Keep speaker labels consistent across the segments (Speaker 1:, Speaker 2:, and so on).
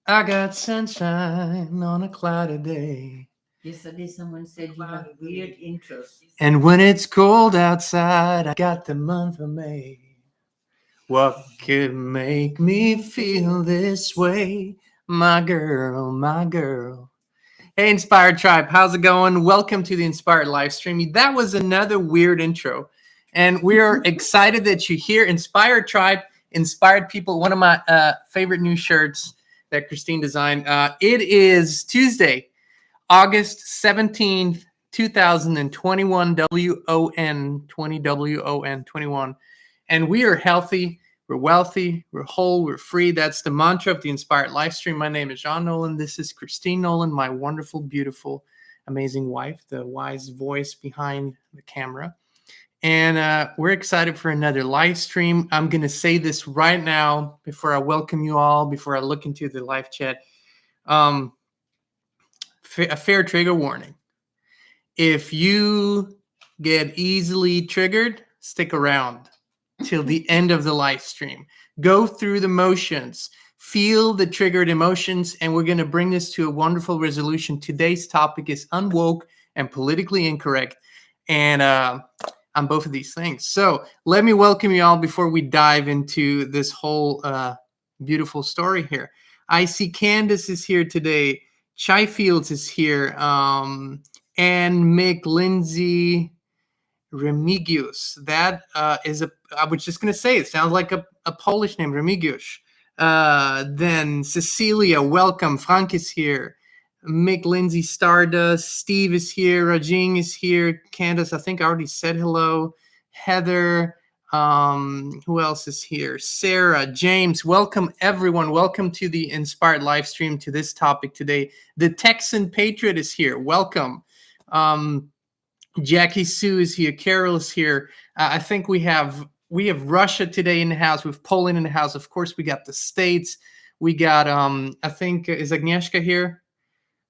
Speaker 1: I got sunshine on a cloudy day.
Speaker 2: Yesterday, someone said you have weird intros.
Speaker 1: And when it's cold outside, I got the month of May. What could make me feel this way? My girl, my girl. Hey, Inspired Tribe, how's it going? Welcome to the Inspired Livestream. That was another weird intro. And we are excited that you're here. Inspired Tribe, Inspired People, one of my favorite new shirts that Kristin designed. It is Tuesday, August 17th, 2021, WON 20, WON 21. And we are healthy, we're wealthy, we're whole, we're free. That's the mantra of the Inspired Livestream. My name is Jean Nolan. This is Kristin Nolan, my wonderful, beautiful, amazing wife, the wise voice behind the camera. And we're excited for another live stream. I'm going to say this right now before I welcome you all, before I look into the live chat. A fair trigger warning. If you get easily triggered, stick around till the end of the live stream. Go through the motions, feel the triggered emotions, and we're going to bring this to a wonderful resolution. Today's topic is unwoke and politically incorrect, and on both of these things. So let me welcome you all before we dive into this whole beautiful story here. I see Candace is here today. Chai Fields is here. And Mick Lindsay Remigius. That is I was just going to say, it sounds like a Polish name, Remigius. Then Cecilia, welcome. Frank is here. Mick Lindsay Stardust. Steve is here. Rajing is here. Candace, I think I already said hello. Heather. Who else is here? Sarah, James, welcome everyone. Welcome to the Inspired live stream to this topic today. The Texan Patriot is here. Welcome. Jackie Sue is here. Carol is here. I think we have Russia today in the house. We have Poland in the house. Of course, we got the States. We got I think is Agnieszka here.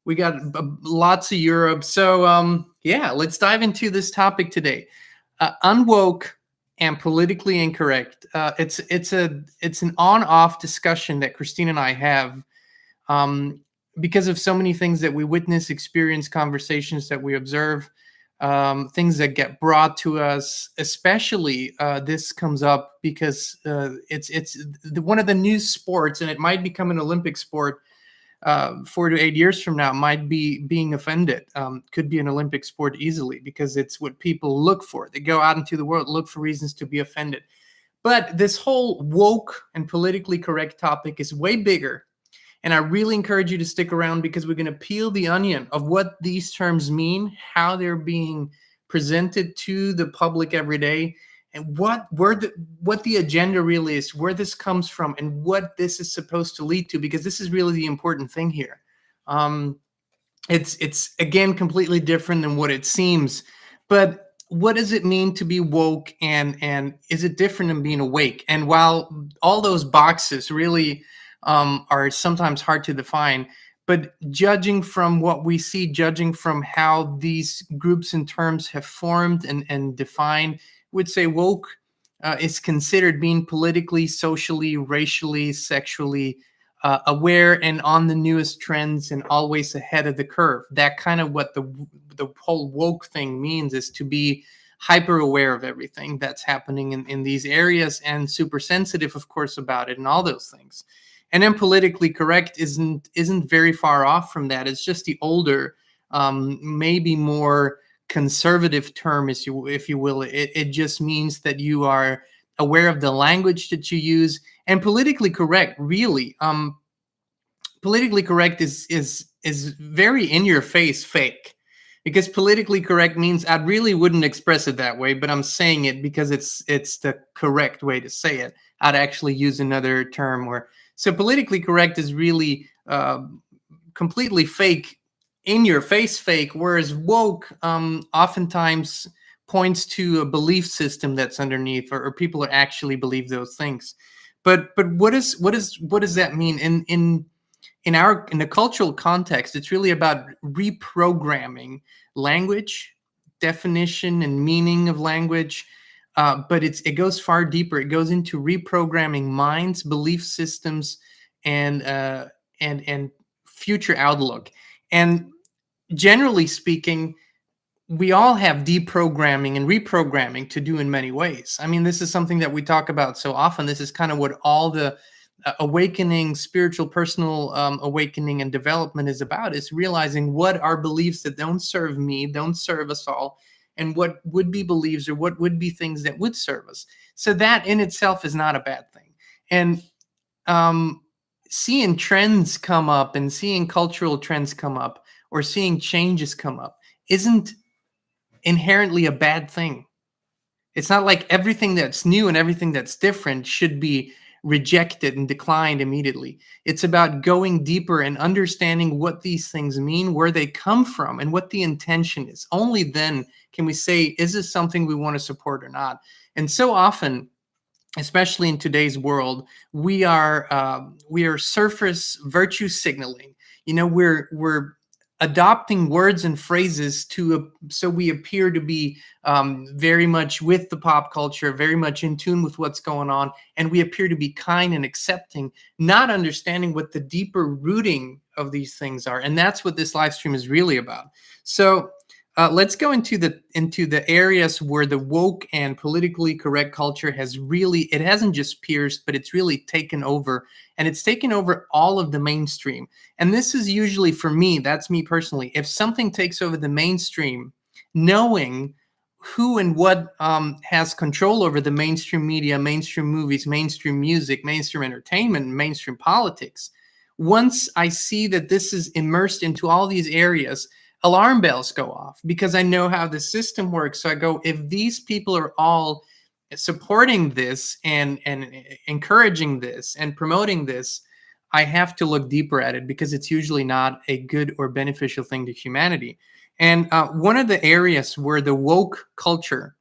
Speaker 1: We got lots of Europe. So yeah, let's dive into this topic today. Unwoke and politically incorrect. It's an on-off discussion that Kristin and I have because of so many things that we witness, experience, conversations that we observe, things that get brought to us. Especially this comes up because it's one of the new sports, and it might become an Olympic sport 4 to 8 years from now. Might be being offended. Could be an Olympic sport easily because it's what people look for. They go out into the world, look for reasons to be offended. But this whole woke and politically correct topic is way bigger. And I really encourage you to stick around because we're going to peel the onion of what these terms mean, how they're being presented to the public every day, and what the agenda really is, where this comes from, and what this is supposed to lead to, because this is really the important thing here. It's again completely different than what it seems, but what does it mean to be woke, and is it different than being awake? And while all those boxes really are sometimes hard to define, but judging from what we see, judging from how these groups and terms have formed and defined, would say woke is considered being politically, socially, racially, sexually aware and on the newest trends and always ahead of the curve. That kind of what the whole woke thing means, is to be hyper aware of everything that's happening in these areas, and super sensitive, of course, about it and all those things. And then politically correct isn't very far off from that. It's just the older, maybe more conservative term, if you will. It just means that you are aware of the language that you use. And politically correct, really, politically correct is very in your face fake, because politically correct means I really wouldn't express it that way, but I'm saying it because it's the correct way to say it. I'd actually use another term. So politically correct is really completely fake, in your face fake, whereas woke oftentimes points to a belief system that's underneath, or people that actually believe those things. But what does that mean in the cultural context? It's really about reprogramming language, definition and meaning of language. But it goes far deeper. It goes into reprogramming minds, belief systems, and and future outlook. And generally speaking, we all have deprogramming and reprogramming to do in many ways. I mean, this is something that we talk about so often. This is kind of what all the awakening, spiritual, personal awakening and development is about, is realizing what are beliefs that don't serve me, don't serve us all, and what would be beliefs or what would be things that would serve us. So that in itself is not a bad thing. And seeing trends come up and seeing cultural trends come up or seeing changes come up isn't inherently a bad thing. It's not like everything that's new and everything that's different should be rejected and declined immediately. It's about going deeper and understanding what these things mean, where they come from, and what the intention is. Only then can we say, is this something we want to support or not? And so often, especially in today's world, we are surface virtue signaling. You know, we're adopting words and phrases so we appear to be very much with the pop culture, very much in tune with what's going on, and we appear to be kind and accepting, not understanding what the deeper rooting of these things are. And that's what this live stream is really about. So let's go into the areas where the woke and politically correct culture has really, it hasn't just pierced, but it's really taken over, and it's taken over all of the mainstream. And this is usually, for me, that's me personally, if something takes over the mainstream, knowing who and what has control over the mainstream media, mainstream movies, mainstream music, mainstream entertainment, mainstream politics, once I see that this is immersed into all these areas, alarm bells go off, because I know how the system works. So I go, if these people are all supporting this and encouraging this and promoting this, I have to look deeper at it, because it's usually not a good or beneficial thing to humanity. And one of the areas where the woke culture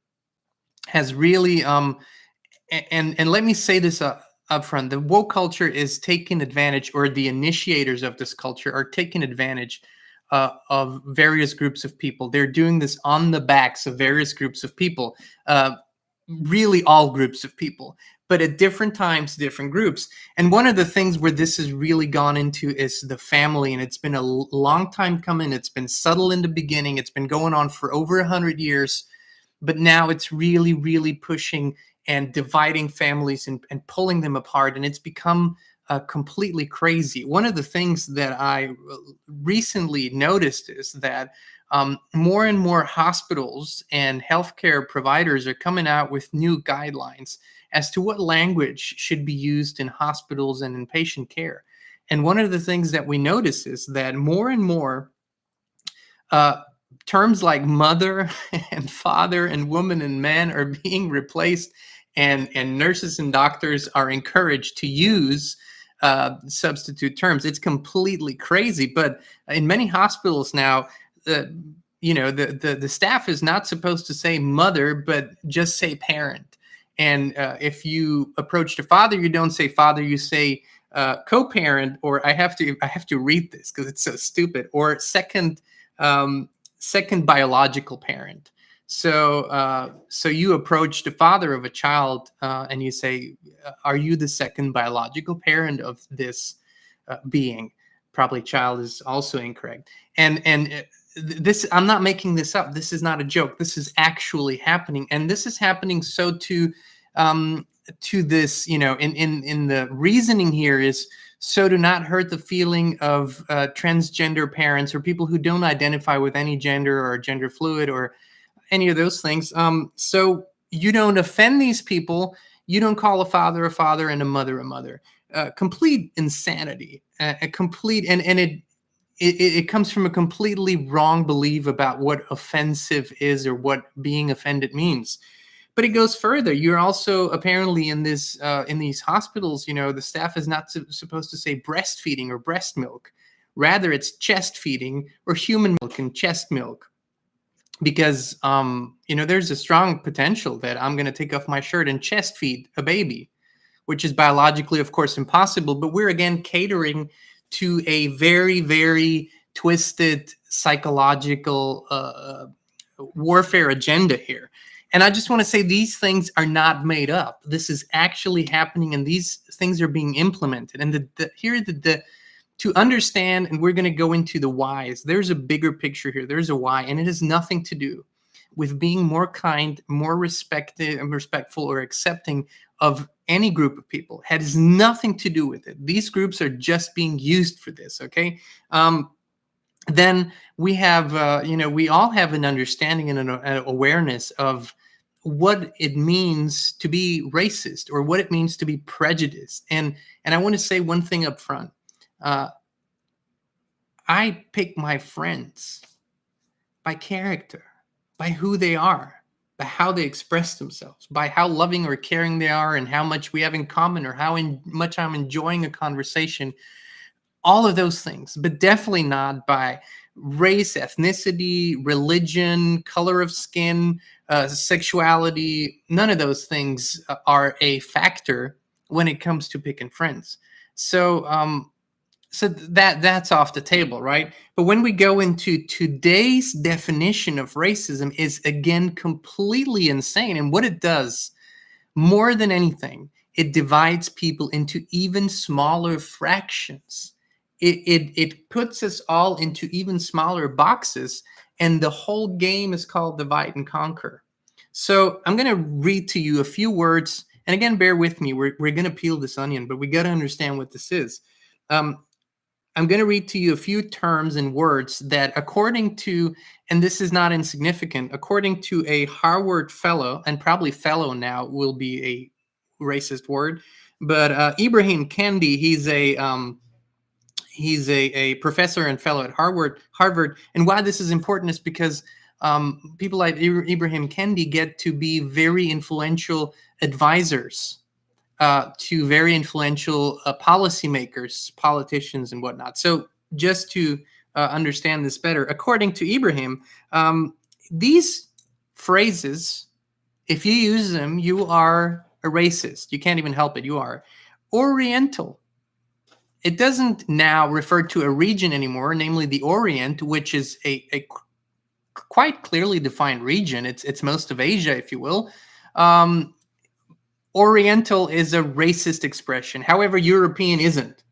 Speaker 1: has really, and let me say this up front, the woke culture is taking advantage, or the initiators of this culture are taking advantage of various groups of people. They're doing this on the backs of various groups of people, really all groups of people, but at different times, different groups. And one of the things where this has really gone into is the family, and it's been a long time coming. It's been subtle in the beginning. It's been going on for over 100 years, but now it's really, really pushing and dividing families and pulling them apart, and it's become completely crazy. One of the things that I recently noticed is that more and more hospitals and healthcare providers are coming out with new guidelines as to what language should be used in hospitals and in patient care. And one of the things that we notice is that more and more terms like mother and father and woman and man are being replaced, and nurses and doctors are encouraged to use substitute terms. It's completely crazy. But in many hospitals now, the staff is not supposed to say mother, but just say parent. And if you approach the father, you don't say father, you say co-parent, or I have to read this because it's so stupid, or second biological parent. So you approach the father of a child and you say, are you the second biological parent of this being? Probably child is also incorrect. And this, I'm not making this up. This is not a joke. This is actually happening. And this is happening so to this, in the reasoning here is so to not hurt the feeling of transgender parents or people who don't identify with any gender or gender fluid or any of those things. So you don't offend these people. You don't call a father and a mother a mother. Complete insanity. A complete, and it comes from a completely wrong belief about what offensive is or what being offended means. But it goes further. You're also apparently in these hospitals, the staff is not supposed to say breastfeeding or breast milk. Rather, it's chest feeding or human milk and chest milk. Because, there's a strong potential that I'm going to take off my shirt and chest feed a baby, which is biologically, of course, impossible. But we're, again, catering to a very, very twisted psychological warfare agenda here. And I just want to say these things are not made up. This is actually happening, and these things are being implemented. And to understand, and we're going to go into the whys. There's a bigger picture here. There's a why, and it has nothing to do with being more kind, more respectful, or accepting of any group of people. It has nothing to do with it. These groups are just being used for this, okay? Then we have, we all have an understanding and an awareness of what it means to be racist or what it means to be prejudiced. And I want to say one thing up front. I pick my friends by character, by who they are, by how they express themselves, by how loving or caring they are, and how much we have in common, or how much I'm enjoying a conversation. All of those things, but definitely not by race, ethnicity, religion, color of skin, sexuality. None of those things are a factor when it comes to picking friends. So that's off the table, right? But when we go into today's definition of racism, is again completely insane. And what it does, more than anything, it divides people into even smaller fractions. It puts us all into even smaller boxes, and the whole game is called divide and conquer. So I'm going to read to you a few words, and again, bear with me. We're going to peel this onion, but we got to understand what this is. I'm going to read to you a few terms and words that, according to, and this is not insignificant, according to a Harvard fellow, and probably fellow now will be a racist word, but Ibrahim Kendi, he's a professor and fellow at Harvard. And why this is important is because people like Ibrahim Kendi get to be very influential advisors to very influential policymakers, politicians, and whatnot. So just to understand this better, according to Ibrahim, these phrases, if you use them, you are a racist. You can't even help it. You are. Oriental. It doesn't now refer to a region anymore, namely the Orient, which is a quite clearly defined region. It's most of Asia, if you will. Oriental is a racist expression. However, European isn't,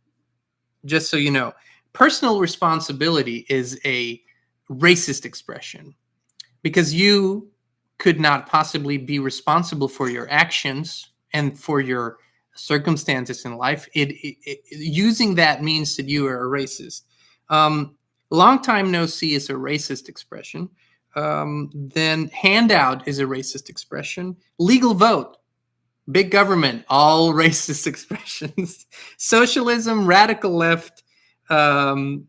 Speaker 1: just so you know. Personal responsibility is a racist expression because you could not possibly be responsible for your actions and for your circumstances in life. Using that means that you are a racist. Long time no see is a racist expression. Then handout is a racist expression. Legal vote. Big government, all racist expressions. Socialism, radical left, deadbeat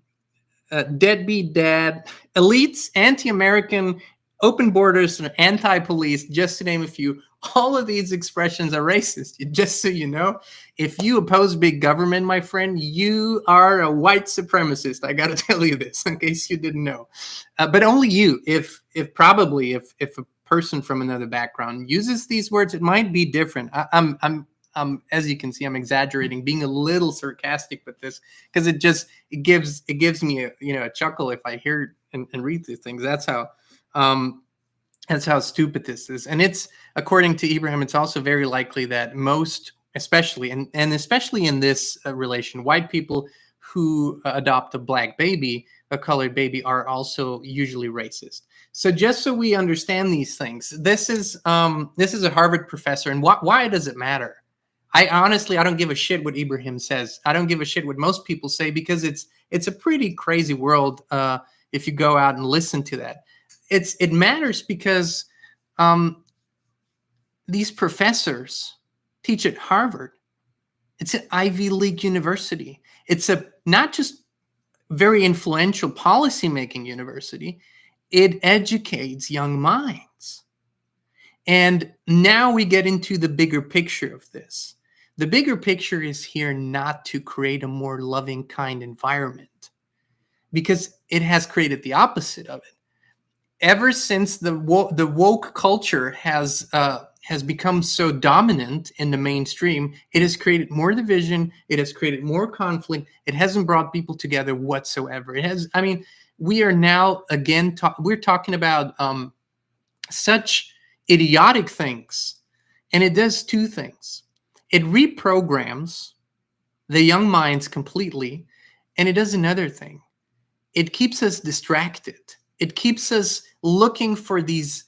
Speaker 1: dad, elites, anti-American, open borders, and anti-police, just to name a few. All of these expressions are racist. Just so you know, if you oppose big government, my friend, you are a white supremacist. I got to tell you this in case you didn't know. But only you. If a person from another background uses these words, it might be different. I'm as you can see, I'm exaggerating, being a little sarcastic with this because it gives me a chuckle if I hear and read these things. That's how stupid this is. And it's, according to Ibrahim, it's also very likely that most, especially and especially in this relation, white people who adopt a black baby, a colored baby, are also usually racist. So just so we understand these things, this is a Harvard professor, and why does it matter? I don't give a shit what Ibrahim says. I don't give a shit what most people say, because it's a pretty crazy world if you go out and listen to that. It matters because these professors teach at Harvard. It's an Ivy League university. It's a not just very influential policymaking university. It educates young minds. And now we get into the bigger picture of this. The bigger picture is here not to create a more loving, kind environment, because it has created the opposite of it. Ever since the woke culture has become so dominant in the mainstream, it has created more division. It has created more conflict. It hasn't brought people together whatsoever. We are now again we're talking about such idiotic things, and it does two things. It reprograms the young minds completely, And it does another thing. It keeps us distracted. It keeps us looking for these,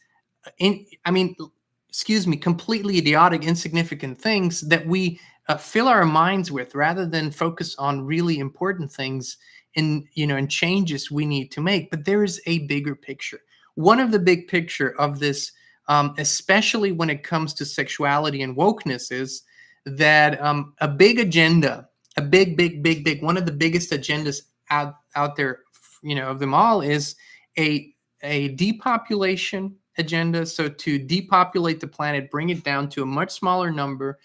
Speaker 1: completely idiotic, insignificant things that we fill our minds with, rather than focus on really important things and changes we need to make. But there is a bigger picture. One of the big picture of this, especially when it comes to sexuality and wokeness, is that a big agenda, a big, one of the biggest agendas out there, of them all, is a depopulation agenda. So to depopulate the planet, bring it down to a much smaller number.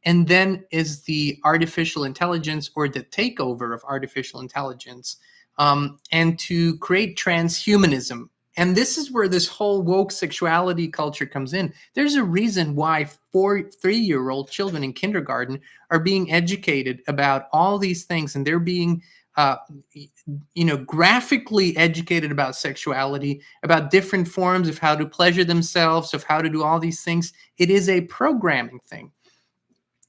Speaker 1: And then is the artificial intelligence, or the takeover of artificial intelligence, and to create transhumanism. And this is where this whole woke sexuality culture comes in. There's a reason why 3-year-old children in kindergarten are being educated about all these things, and they're being graphically educated about sexuality, about different forms of how to pleasure themselves, of how to do all these things. It is a programming thing.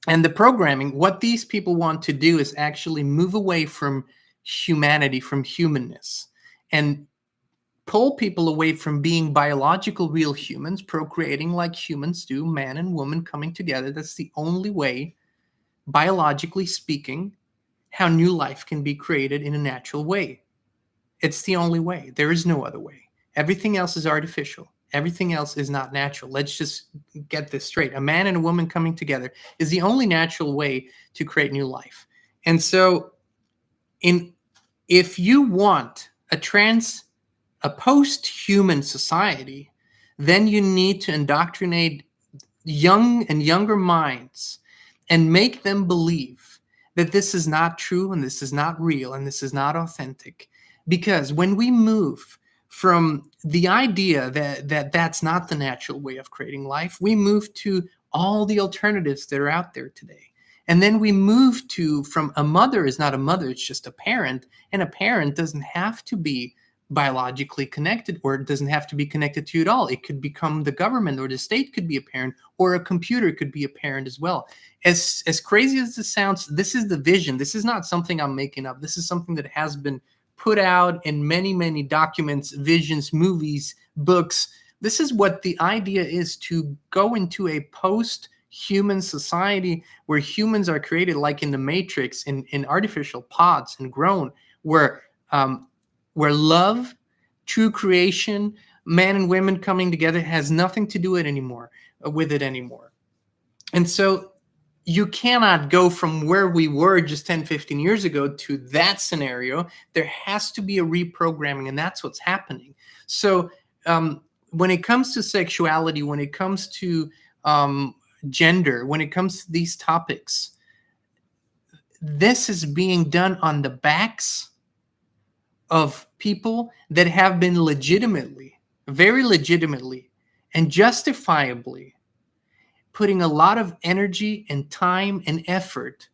Speaker 1: And the programming, what these people want to do is actually move away from humanity, from humanness, and pull people away from being biological real humans, procreating like humans do, man and woman coming together. That's the only way, biologically speaking, how new life can be created in a natural way. It's the only way. There is no other way. Everything else is artificial. Everything else is not natural. Let's just get this straight. A man and a woman coming together is the only natural way to create new life. And so if you want a post-human society, then you need to indoctrinate young and younger minds and make them believe that this is not true, and this is not real, and this is not authentic. Because when we move from the idea that that's not the natural way of creating life, we move to all the alternatives that are out there today. And then we move from a mother is not a mother, it's just a parent. And a parent doesn't have to be biologically connected, or it doesn't have to be connected to you at all. It could become the government, or the state could be a parent, or a computer could be a parent as well. As crazy as this sounds, this is the vision. This is not something I'm making up. This is something that has been put out in many, many documents, visions, movies, books. This is what the idea is, to go into a post-human society where humans are created like in the Matrix, in artificial pods, and grown, where love, true creation, man and women coming together has nothing to do with it anymore. And so you cannot go from where we were just 10, 15 years ago to that scenario. There has to be a reprogramming, and that's what's happening. So when it comes to sexuality, when it comes to gender, when it comes to these topics, this is being done on the backs of people that have been legitimately, very legitimately, and justifiably putting a lot of energy and time and effort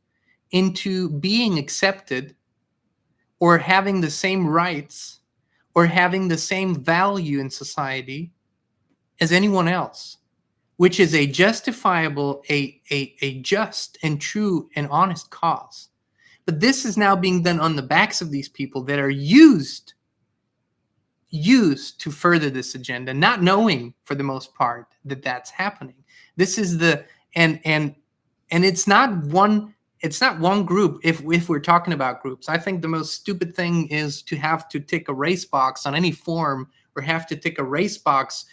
Speaker 1: into being accepted, or having the same rights, or having the same value in society as anyone else, which is a justifiable, a just and true and honest cause. But this is now being done on the backs of these people that are used to further this agenda, not knowing for the most part that that's happening. This is and it's not one group. If we're talking about groups, I think the most stupid thing is to have to tick a race box on any form, or have to tick a race box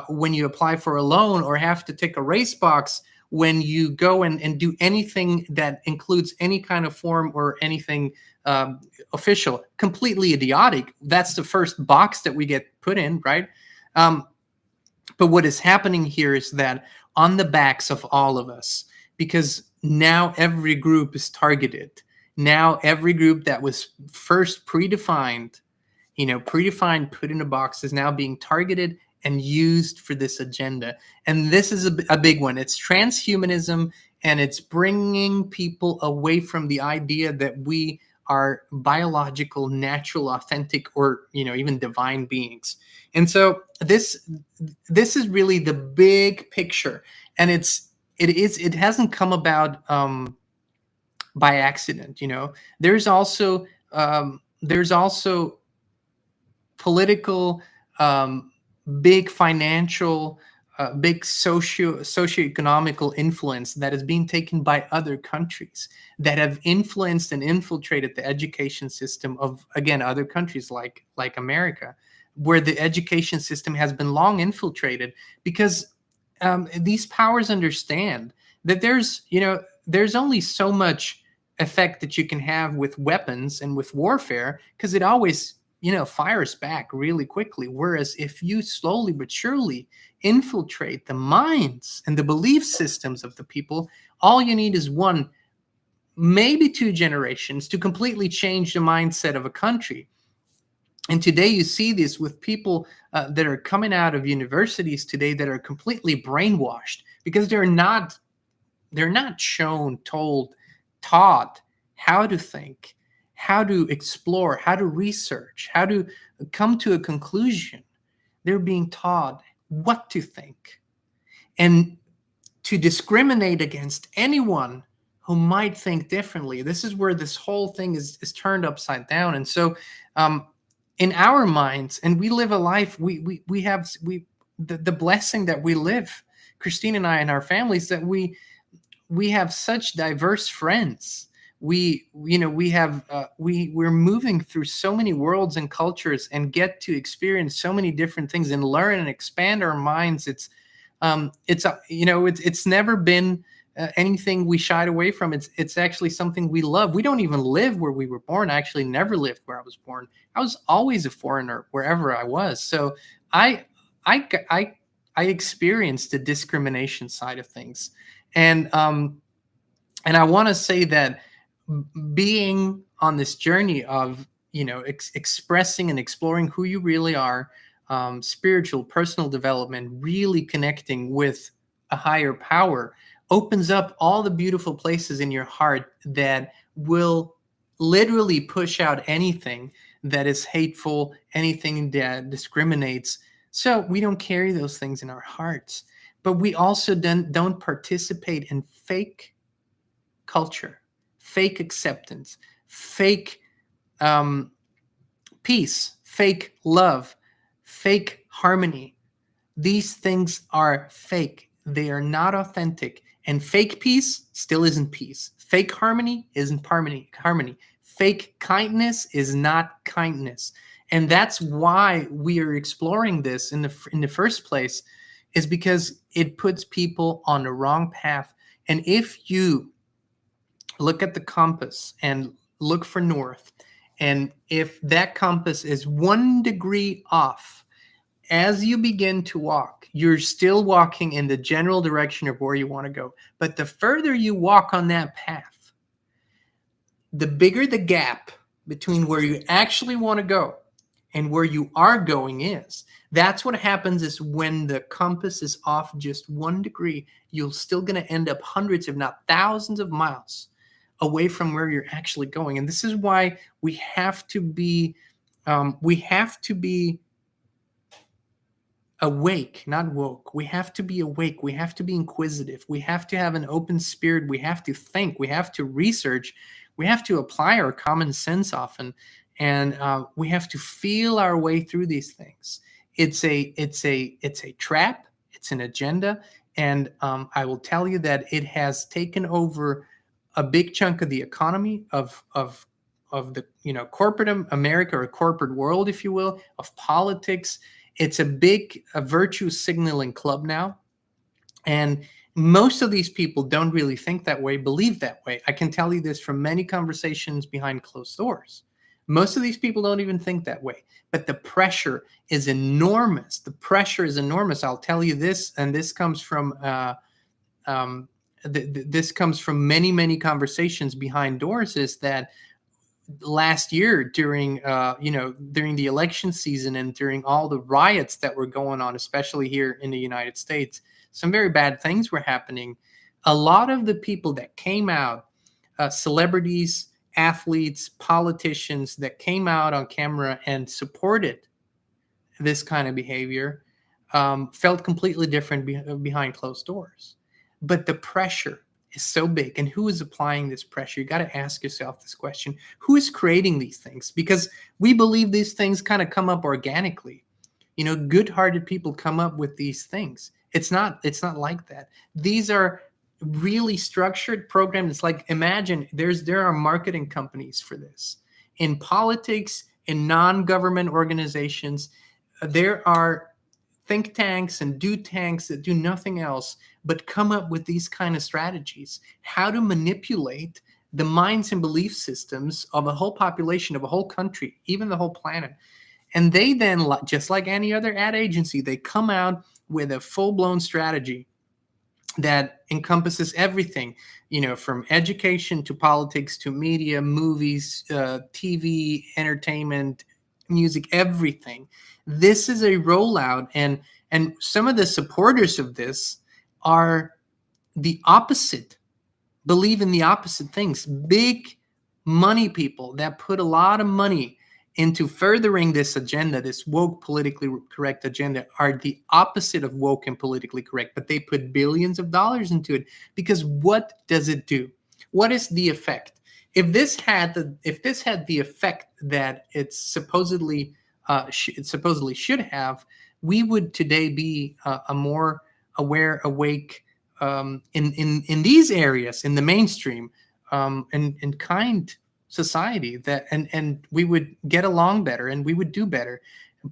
Speaker 1: when you apply for a loan, or have to tick a race box when you go and do anything that includes any kind of form or anything official. Completely idiotic. That's the first box that we get put in, right? But what is happening here is that on the backs of all of us, because now every group is targeted. Now every group that was first predefined, put in a box, is now being targeted and used for this agenda. And this is a big one. It's transhumanism, and it's bringing people away from the idea that we are biological, natural, authentic, or even divine beings. And so this is really the big picture, and it hasn't come about by accident. There's also there's also political, um, big financial, big socioeconomical influence that is being taken by other countries that have influenced and infiltrated the education system of, again, other countries like America, where the education system has been long infiltrated because these powers understand that there's only so much effect that you can have with weapons and with warfare, because it always fires back really quickly. Whereas if you slowly but surely infiltrate the minds and the belief systems of the people, all you need is one, maybe two generations to completely change the mindset of a country. And today you see this with people that are coming out of universities today that are completely brainwashed because they're not shown, told, taught how to think, how to explore, how to research, how to come to a conclusion. They're being taught what to think and to discriminate against anyone who might think differently. This is where this whole thing is turned upside down. And so, in our minds, and we live a life, we have the blessing that we live, Christine and I and our families, that we have such diverse friends. We're moving through so many worlds and cultures and get to experience so many different things and learn and expand our minds. It's never been anything we shied away from. It's actually something we love. We don't even live where we were born. I actually never lived where I was born. I was always a foreigner wherever I was. So I I I I experienced the discrimination side of things, and I want to say that being on this journey of expressing and exploring who you really are, spiritual, personal development, really connecting with a higher power, opens up all the beautiful places in your heart that will literally push out anything that is hateful, anything that discriminates. So we don't carry those things in our hearts, but we also don't participate in fake culture, fake acceptance, fake um, peace, fake love, fake harmony. These things are fake. They are not authentic. And fake peace still isn't peace. Fake harmony isn't harmony. Fake kindness is not kindness. And that's why we are exploring this in the first place, is because it puts people on the wrong path. And if you look at the compass and look for north, and if that compass is 1 degree off, as you begin to walk, you're still walking in the general direction of where you want to go. But the further you walk on that path, the bigger the gap between where you actually want to go and where you are going is. That's what happens is when the compass is off just 1 degree, you're still going to end up hundreds, if not thousands of miles away from where you're actually going. And this is why we have to be awake, not woke. We have to be awake. We have to be inquisitive. We have to have an open spirit. We have to think. We have to research. We have to apply our common sense often, and we have to feel our way through these things. It's a trap. It's an agenda, and I will tell you that it has taken over a big chunk of the economy of the corporate America, or corporate world, if you will, of politics. It's a virtue signaling club now. And most of these people don't really think that way, believe that way. I can tell you this from many conversations behind closed doors. Most of these people don't even think that way. But the pressure is enormous. The pressure is enormous. I'll tell you this, and this comes from this comes from many, many conversations behind doors, is that last year during the election season and during all the riots that were going on, especially here in the United States, some very bad things were happening. A lot of the people that came out, celebrities, athletes, politicians that came out on camera and supported this kind of behavior, felt completely different behind closed doors. But the pressure is so big, and who is applying this pressure? You got to ask yourself this question: who is creating these things? Because we believe these things kind of come up organically. Good-hearted people come up with these things. It's not like that. These are really structured programs. It's like, imagine there are marketing companies for this. In politics, in non-government organizations, there are think tanks and do tanks that do nothing else but come up with these kind of strategies, how to manipulate the minds and belief systems of a whole population, of a whole country, even the whole planet. And they then, just like any other ad agency, they come out with a full-blown strategy that encompasses everything, from education to politics to media, movies, TV, entertainment, music, everything. This is a rollout, and some of the supporters of this are the opposite, believe in the opposite things. Big money people that put a lot of money into furthering this agenda, this woke, politically correct agenda, are the opposite of woke and politically correct, but they put billions of dollars into it. Because what does it do? What is the effect? If this had the effect that it supposedly should have, we would today be a more aware, awake, in these areas, in the mainstream, and kind society, that and we would get along better and we would do better.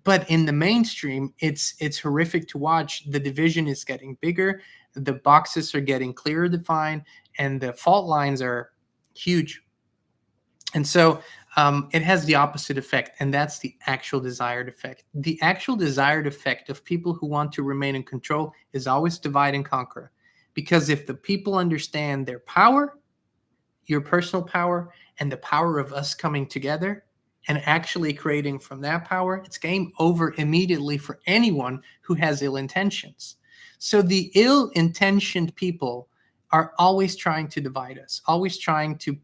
Speaker 1: But in the mainstream, it's horrific to watch. The division is getting bigger, the boxes are getting clearer defined, and the fault lines are huge. And so it has the opposite effect, and that's the actual desired effect. The actual desired effect of people who want to remain in control is always divide and conquer. Because if the people understand their power, your personal power, and the power of us coming together and actually creating from that power, it's game over immediately for anyone who has ill intentions. So the ill-intentioned people are always trying to divide us, always trying to,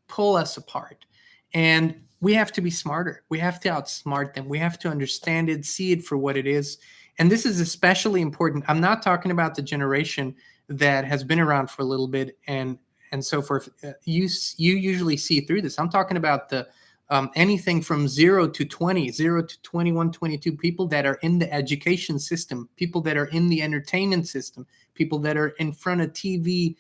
Speaker 1: pull us apart. And we have to be smarter. We have to outsmart them. We have to understand it, see it for what it is. And this is especially important. I'm not talking about the generation that has been around for a little bit and so forth. You usually see through this. I'm talking about the anything from 0 to 20, 0 to 21, 22, people that are in the education system, people that are in the entertainment system, people that are in front of TV,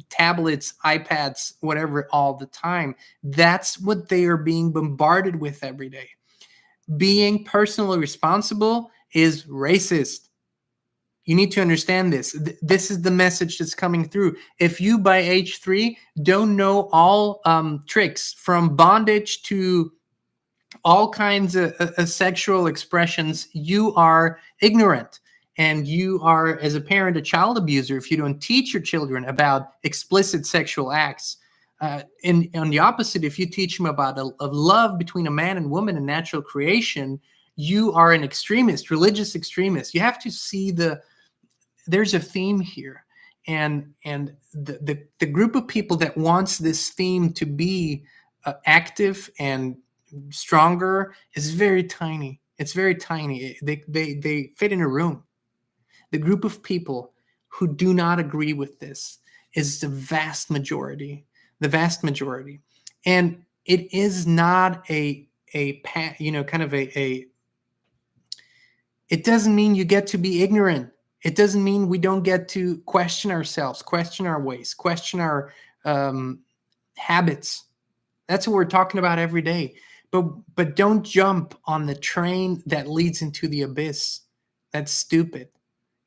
Speaker 1: tablets, iPads, whatever, all the time. That's what they are being bombarded with every day. Being personally responsible is racist. You need to understand this. This is the message that's coming through. If you, by age 3, don't know all tricks from bondage to all kinds of sexual expressions, you are ignorant. And you are, as a parent, a child abuser if you don't teach your children about explicit sexual acts. And on the opposite, if you teach them about a love between a man and woman and natural creation, you are an extremist, religious extremist. You have to see there's a theme here. And the group of people that wants this theme to be active and stronger is very tiny. It's very tiny. They fit in a room. The group of people who do not agree with this is the vast majority. The vast majority. And it is not it doesn't mean you get to be ignorant. It doesn't mean we don't get to question ourselves, question our ways, question our habits. That's what we're talking about every day. But don't jump on the train that leads into the abyss. That's stupid.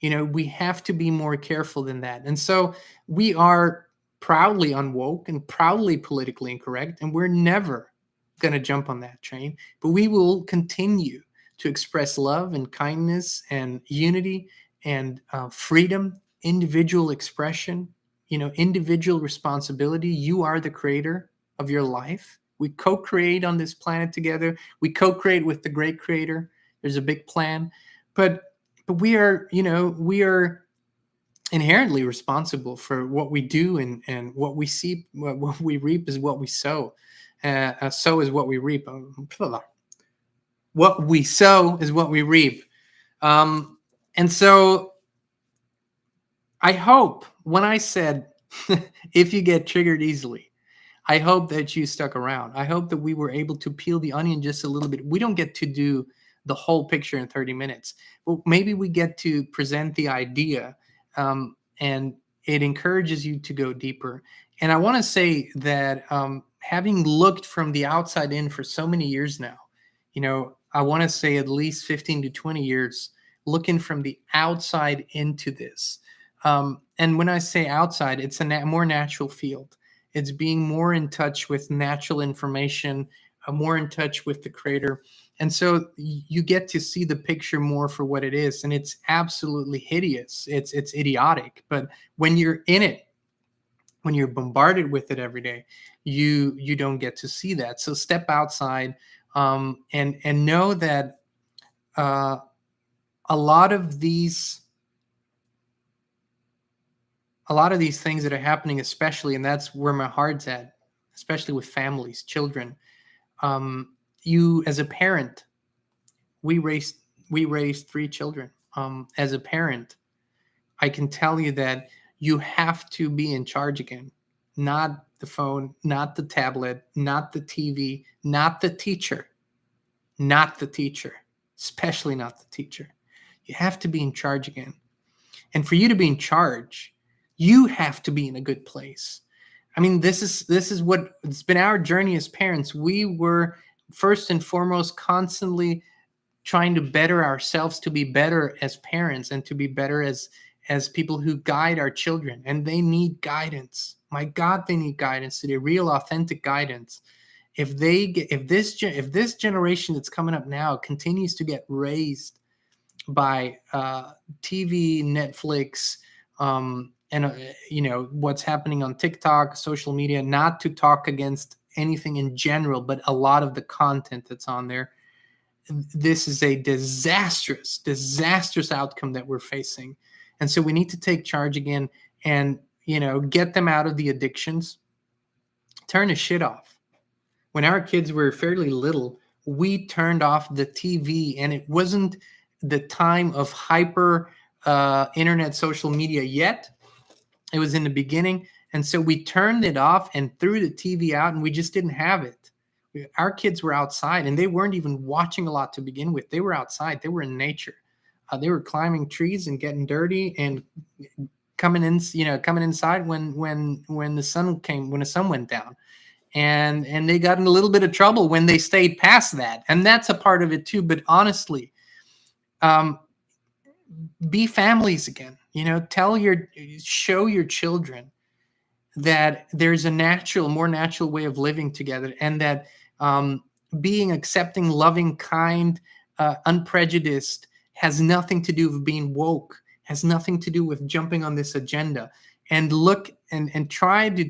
Speaker 1: We have to be more careful than that. And so we are proudly unwoke and proudly politically incorrect, and we're never going to jump on that train. But we will continue to express love and kindness and unity and freedom, individual expression, individual responsibility. You are the creator of your life. We co-create on this planet together. We co-create with the great creator. There's a big plan, but we are inherently responsible for what we do and what we see. What we reap is what we sow. Sow is what we reap. What we sow is what we reap. And so I hope when I said, if you get triggered easily, I hope that you stuck around. I hope that we were able to peel the onion just a little bit. We don't get to do the whole picture in 30 minutes. Well, maybe we get to present the idea, and it encourages you to go deeper. And I want to say that having looked from the outside in for so many years now, I want to say at least 15 to 20 years looking from the outside into this. And when I say outside, it's a more natural field. It's being more in touch with natural information, more in touch with the creator. And so you get to see the picture more for what it is. And it's absolutely hideous. It's idiotic. But when you're in it, when you're bombarded with it every day, you don't get to see that. So step outside, and know that a lot of these things that are happening, especially, and that's where my heart's at, especially with families, children. You, as a parent, we raised 3 children. As a parent, I can tell you that you have to be in charge again. Not the phone, not the tablet, not the TV, not the teacher, especially not the teacher. You have to be in charge again. And for you to be in charge, you have to be in a good place. I mean, this is what it's been our journey as parents. We were first and foremost constantly trying to better ourselves, to be better as parents, and to be better as people who guide our children. And they need guidance. My God, they need guidance today, real, authentic guidance. If this generation that's coming up now continues to get raised by TV, Netflix, and what's happening on TikTok, social media, not to talk against anything in general, but a lot of the content that's on there, this is a disastrous outcome that we're facing. And so we need to take charge again and, get them out of the addictions, turn the shit off. When our kids were fairly little, we turned off the TV, and it wasn't the time of hyper internet social media yet. It was in the beginning. And so we turned it off and threw the TV out, and we just didn't have it. Our kids were outside, and they weren't even watching a lot to begin with. They were outside. They were in nature. They were climbing trees and getting dirty and coming inside when the sun went down. And they got in a little bit of trouble when they stayed past that. And that's a part of it too. But honestly, be families again. Show your children that there's a more natural way of living together, and that being accepting, loving, kind, unprejudiced has nothing to do with being woke, has nothing to do with jumping on this agenda. And look and try to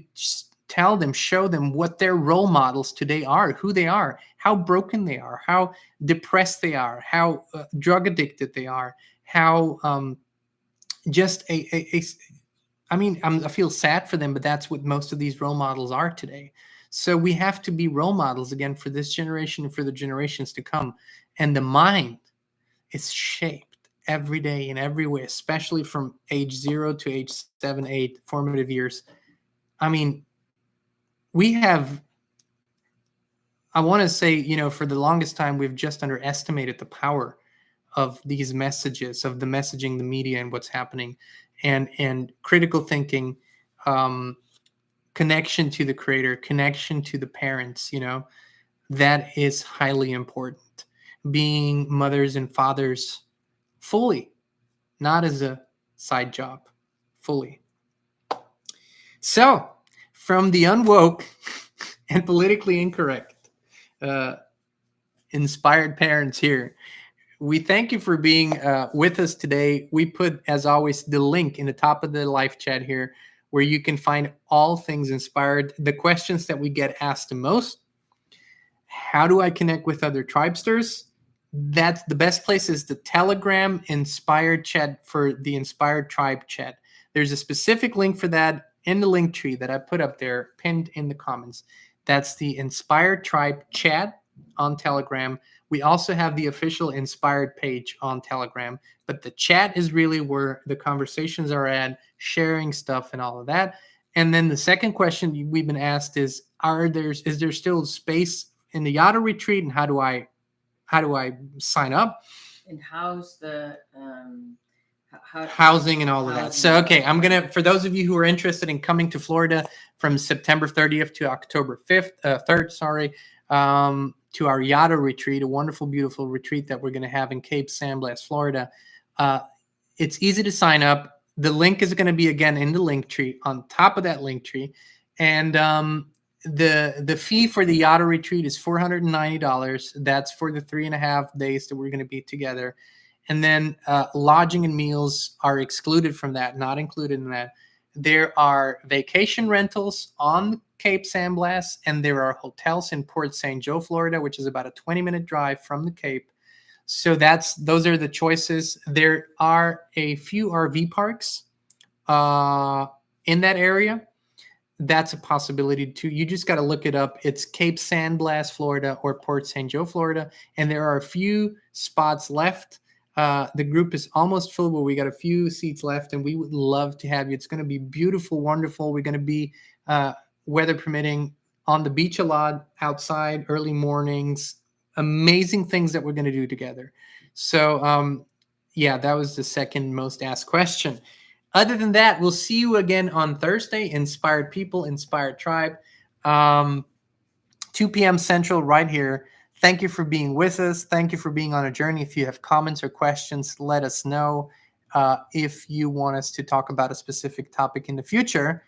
Speaker 1: tell them, show them what their role models today are, who they are, how broken they are, how depressed they are, how drug addicted they are, how I feel sad for them, but that's what most of these role models are today. So we have to be role models again for this generation and for the generations to come. And the mind is shaped every day in every way, especially from age 0 to age 7, 8, formative years. I mean, I want to say, for the longest time, we've just underestimated the power of these messages, of the messaging, the media, and what's happening, and critical thinking, connection to the creator, connection to the parents, that is highly important. Being mothers and fathers fully, not as a side job, fully. So, from the unwoke and politically incorrect, inspired parents here, we thank you for being with us today. We put, as always, the link in the top of the live chat here where you can find all things inspired. The questions that we get asked the most: how do I connect with other tribesters? That's the best place, is the Telegram Inspired chat for the Inspired Tribe chat. There's a specific link for that in the link tree that I put up there, pinned in the comments. That's the Inspired Tribe chat on Telegram, We also have the official Inspired page on Telegram, but the chat is really where the conversations are at, sharing stuff and all of that. And then the second question we've been asked is there still space in the Yada retreat, and how do I sign up?
Speaker 2: And how's the
Speaker 1: Housing and all of that.
Speaker 2: housing?
Speaker 1: So, okay, I'm going to, for those of you who are interested in coming to Florida from September 30th to October 3rd, to our Yada retreat, a wonderful, beautiful retreat that we're going to have in Cape San Blas, Florida. It's easy to sign up. The link is going to be, again, in the link tree, on top of that link tree. And the fee for the Yada retreat is $490. That's for the 3.5 days that we're going to be together. And then lodging and meals are excluded from that, not included in that. There are vacation rentals on Cape San Blas, and there are hotels in Port St. Joe, Florida, which is about a 20-minute drive from the Cape. So those are the choices. There are a few RV parks in that area. That's a possibility too. You just got to look it up. It's Cape San Blas, Florida, or Port St. Joe, Florida. And there are a few spots left. The group is almost full, but we got a few seats left, and we would love to have you. It's going to be beautiful, wonderful. We're going to be, weather permitting, on the beach a lot, outside, early mornings, amazing things that we're going to do together. So, yeah, that was the second most asked question. Other than that, we'll see you again on Thursday. Inspired People, Inspired Tribe, 2 p.m. Central, right here. Thank you for being with us. Thank you for being on a journey. If you have comments or questions, let us know. If you want us to talk about a specific topic in the future,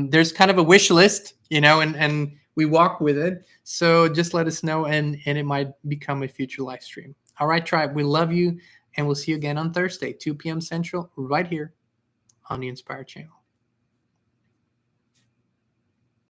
Speaker 1: there's kind of a wish list, and we walk with it. So just let us know, and it might become a future live stream. All right, tribe, we love you, and we'll see you again on Thursday, 2 p.m. Central, right here on the Inspired channel.